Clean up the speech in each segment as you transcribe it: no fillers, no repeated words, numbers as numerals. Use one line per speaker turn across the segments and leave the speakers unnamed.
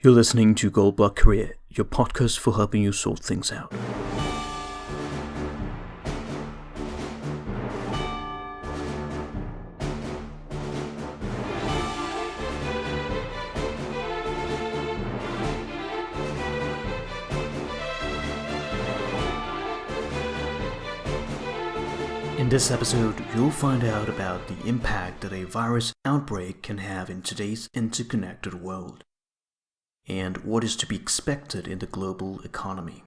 You're listening to Goldblock Korea, your podcast for helping you sort things out. In this episode, you'll find out about the impact that a virus outbreak can have in today's interconnected world, and what is to be expected in the global economy.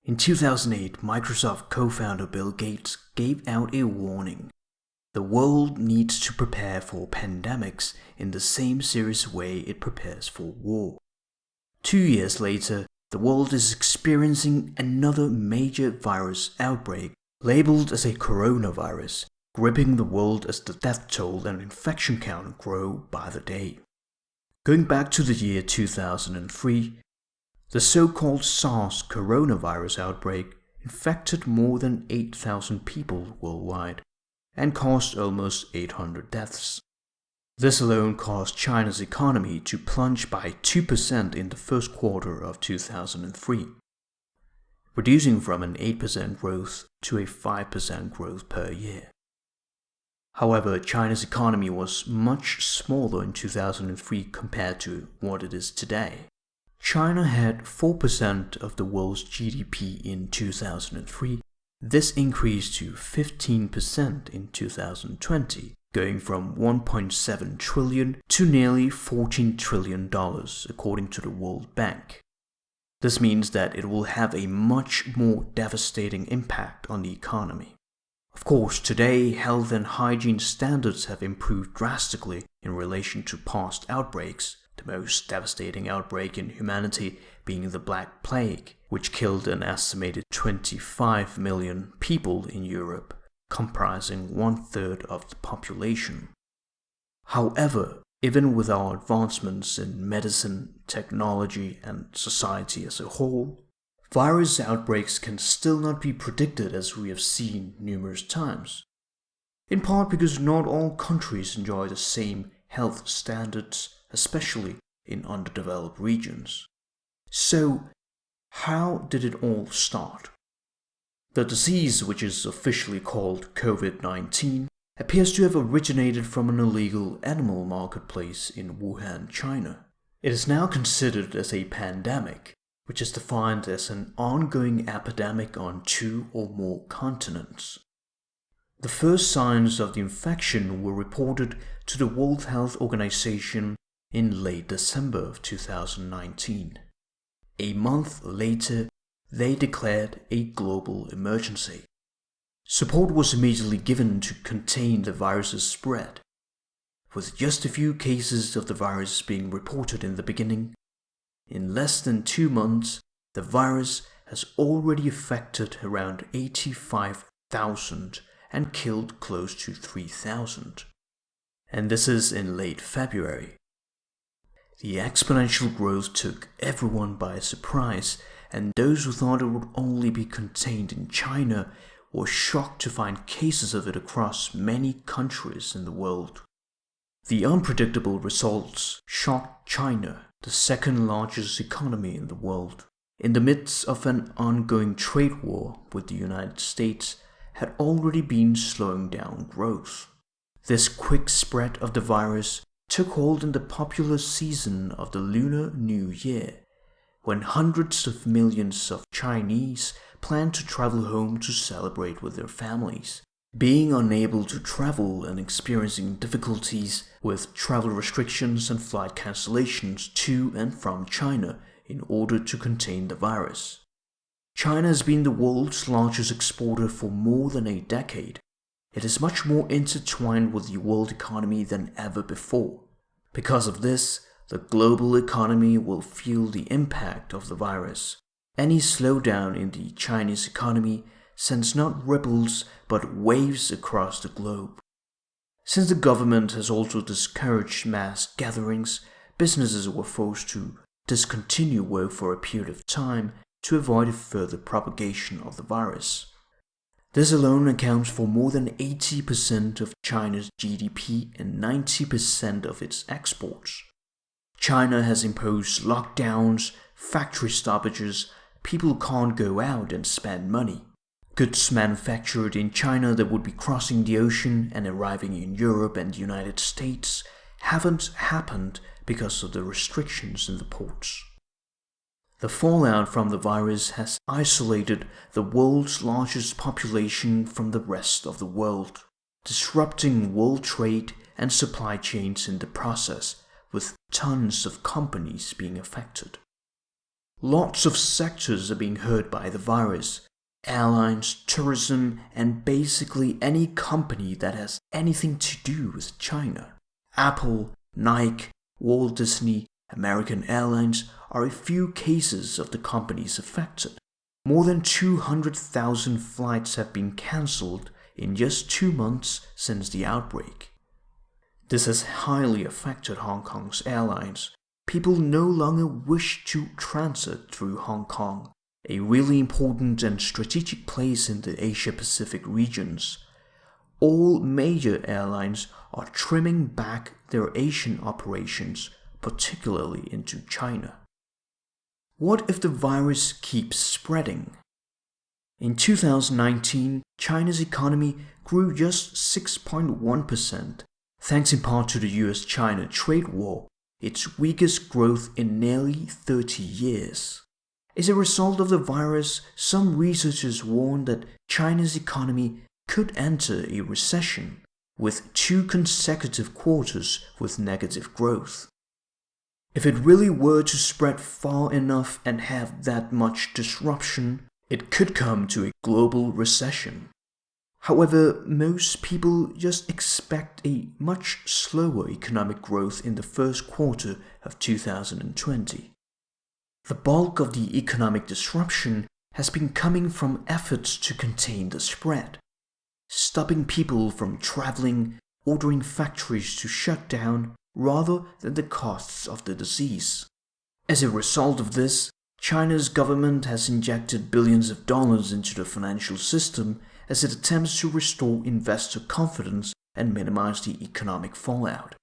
In 2008, Microsoft co-founder Bill Gates gave out a warning. The world needs to prepare for pandemics in the same serious way it prepares for war. 2 years later, the world is experiencing another major virus outbreak labeled as a coronavirus, gripping the world as the death toll and infection count grow by the day. Going back to the year 2003, the so-called SARS coronavirus outbreak infected more than 8,000 people worldwide and caused almost 800 deaths. This alone caused China's economy to plunge by 2% in the first quarter of 2003, reducing from an 8% growth to a 5% growth per year. However, China's economy was much smaller in 2003 compared to what it is today. China had 4% of the world's GDP in 2003. This increased to 15% in 2020, going from $1.7 trillion to nearly $14 trillion, according to the World Bank. This means that it will have a much more devastating impact on the economy. Of course, today, health and hygiene standards have improved drastically in relation to past outbreaks, the most devastating outbreak in humanity being the Black Plague, which killed an estimated 25 million people in Europe, comprising 1/3 of the population. However, even with our advancements in medicine, technology, and society as a whole, virus outbreaks can still not be predicted, as we have seen numerous times. In part because not all countries enjoy the same health standards, especially in underdeveloped regions. So, how did it all start? The disease, which is officially called COVID-19, appears to have originated from an illegal animal marketplace in Wuhan, China. It is now considered as a pandemic, which is defined as an ongoing epidemic on 2 or more continents. The first signs of the infection were reported to the World Health Organization in late December of 2019. A month later, they declared a global emergency. Support was immediately given to contain the virus's spread. With just a few cases of the virus being reported in the beginning, in less than 2 months, the virus has already affected around 85,000 and killed close to 3,000. And this is in late February. The exponential growth took everyone by surprise, and those who thought it would only be contained in China were shocked to find cases of it across many countries in the world. The unpredictable results shocked China, the second largest economy in the world, in the midst of an ongoing trade war with the United States, had already been slowing down growth. This quick spread of the virus took hold in the popular season of the Lunar New Year, when hundreds of millions of Chinese planned to travel home to celebrate with their families. Being unable to travel and experiencing difficulties with travel restrictions and flight cancellations to and from China in order to contain the virus. China has been the world's largest exporter for more than a decade. It is much more intertwined with the world economy than ever before. Because of this, the global economy will feel the impact of the virus. Any slowdown in the Chinese economy sends not ripples but waves across the globe. Since the government has also discouraged mass gatherings, businesses were forced to discontinue work for a period of time to avoid a further propagation of the virus. This alone accounts for more than 80% of China's GDP and 90% of its exports. China has imposed lockdowns, factory stoppages, people can't go out and spend money. Goods manufactured in China that would be crossing the ocean and arriving in Europe and the United States haven't happened because of the restrictions in the ports. The fallout from the virus has isolated the world's largest population from the rest of the world, disrupting world trade and supply chains in the process, with tons of companies being affected. Lots of sectors are being hurt by the virus: airlines, tourism, and basically any company that has anything to do with China. Apple, Nike, Walt Disney, American Airlines are a few cases of the companies affected. More than 200,000 flights have been cancelled in just 2 months since the outbreak. This has highly affected Hong Kong's airlines. People no longer wish to transit through Hong Kong, a really important and strategic place in the Asia-Pacific regions. All major airlines are trimming back their Asian operations, particularly into China. What if the virus keeps spreading? In 2019, China's economy grew just 6.1%, thanks in part to the US-China trade war, its weakest growth in nearly 30 years. As a result of the virus, some researchers warn that China's economy could enter a recession, with 2 consecutive quarters with negative growth. If it really were to spread far enough and have that much disruption, it could come to a global recession. However, most people just expect a much slower economic growth in the first quarter of 2020. The bulk of the economic disruption has been coming from efforts to contain the spread, stopping people from traveling, ordering factories to shut down, rather than the costs of the disease. As a result of this, China's government has injected billions of dollars into the financial system as it attempts to restore investor confidence and minimize the economic fallout.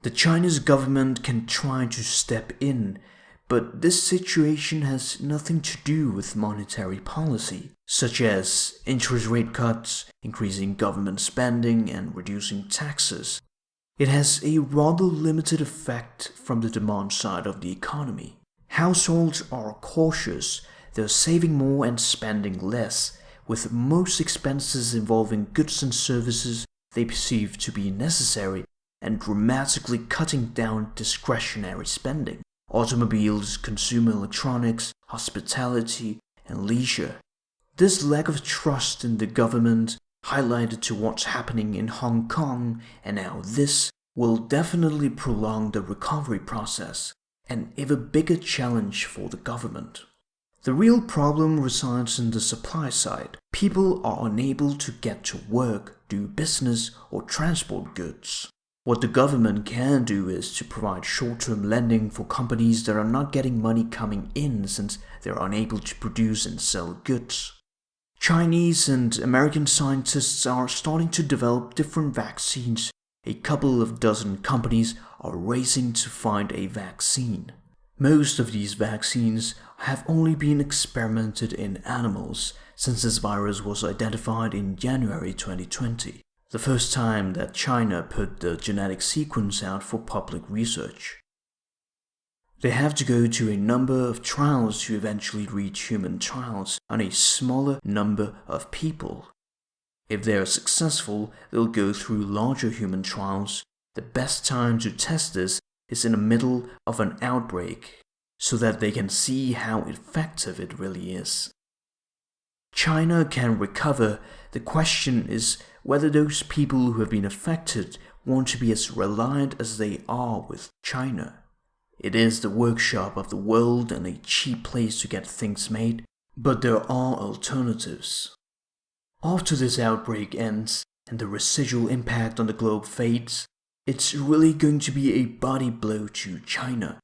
The Chinese government can try to step in, but this situation has nothing to do with monetary policy, such as interest rate cuts, increasing government spending, and reducing taxes. It has a rather limited effect from the demand side of the economy. Households are cautious, they're saving more and spending less, with most expenses involving goods and services they perceive to be necessary and dramatically cutting down discretionary spending. Automobiles, consumer electronics, hospitality, and leisure. This lack of trust in the government highlighted to what's happening in Hong Kong, and now this will definitely prolong the recovery process, an even bigger challenge for the government. The real problem resides in the supply side. People are unable to get to work, do business, or transport goods. What the government can do is to provide short-term lending for companies that are not getting money coming in since they're unable to produce and sell goods. Chinese and American scientists are starting to develop different vaccines. A couple of dozen companies are racing to find a vaccine. Most of these vaccines have only been experimented in animals since this virus was identified in January 2020, the first time that China put the genetic sequence out for public research. They have to go to a number of trials to eventually reach human trials on a smaller number of people. If they are successful, they'll go through larger human trials. The best time to test this is in the middle of an outbreak, so that they can see how effective it really is. China can recover. The question is whether those people who have been affected want to be as reliant as they are with China. It is the workshop of the world and a cheap place to get things made, but there are alternatives. After this outbreak ends and the residual impact on the globe fades, it's really going to be a body blow to China.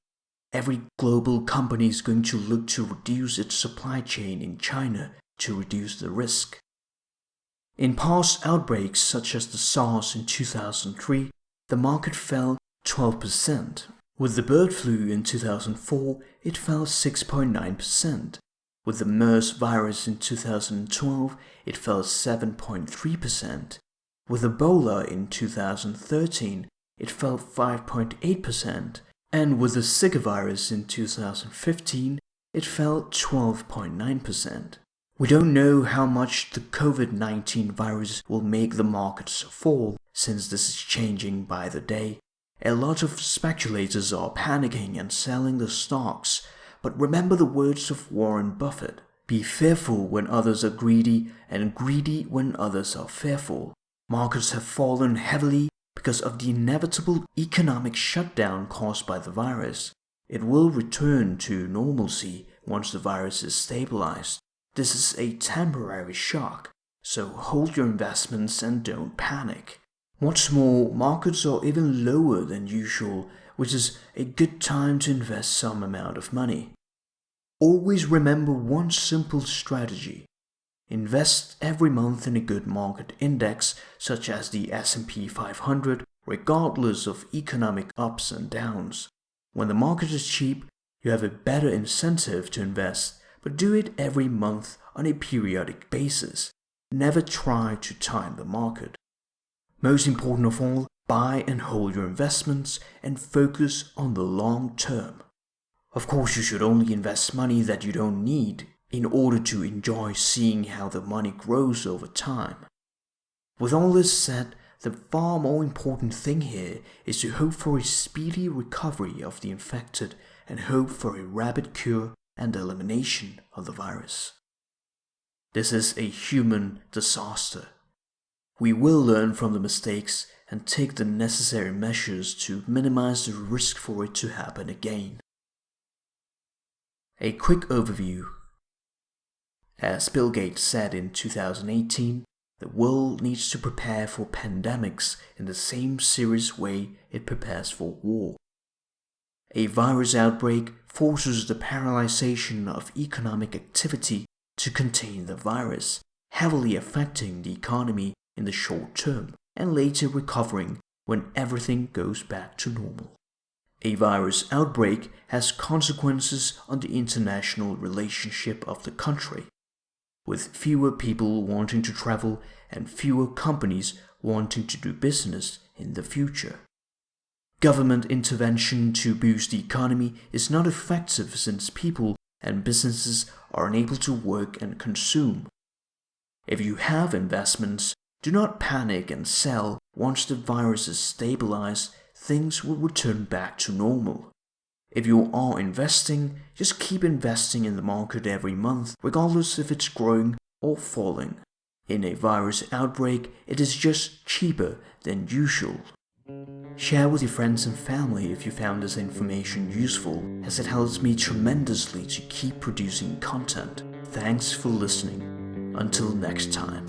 Every global company is going to look to reduce its supply chain in China to reduce the risk. In past outbreaks such as the SARS in 2003, the market fell 12%, With the bird flu in 2004, it fell 6.9%. With the MERS virus in 2012, it fell 7.3%. With Ebola in 2013, it fell 5.8%. And with the Zika virus in 2015, it fell 12.9%. We don't know how much the COVID-19 virus will make the markets fall, since this is changing by the day. A lot of speculators are panicking and selling the stocks, but remember the words of Warren Buffett: be fearful when others are greedy, and greedy when others are fearful. Markets have fallen heavily because of the inevitable economic shutdown caused by the virus. It will return to normalcy once the virus is stabilized. This is a temporary shock, so hold your investments and don't panic. What's more, markets are even lower than usual, which is a good time to invest some amount of money. Always remember one simple strategy. Invest every month in a good market index, such as the S&P 500, regardless of economic ups and downs. When the market is cheap, you have a better incentive to invest, but do it every month on a periodic basis. Never try to time the market. Most important of all, buy and hold your investments and focus on the long term. Of course, you should only invest money that you don't need in order to enjoy seeing how the money grows over time. With all this said, the far more important thing here is to hope for a speedy recovery of the infected and hope for a rapid cure and elimination of the virus. This is a human disaster. We will learn from the mistakes and take the necessary measures to minimize the risk for it to happen again. A quick overview. As Bill Gates said in 2018, the world needs to prepare for pandemics in the same serious way it prepares for war. A virus outbreak forces the paralysation of economic activity to contain the virus, heavily affecting the economy in the short term and later recovering when everything goes back to normal. A virus outbreak has consequences on the international relationship of the country, with fewer people wanting to travel and fewer companies wanting to do business in the future. Government intervention to boost the economy is not effective since people and businesses are unable to work and consume. If you have investments, do not panic and sell. Once the virus is stabilized, things will return back to normal. If you are investing, just keep investing in the market every month, regardless if it's growing or falling. In a virus outbreak, it is just cheaper than usual. Share with your friends and family if you found this information useful, as it helps me tremendously to keep producing content. Thanks for listening. Until next time.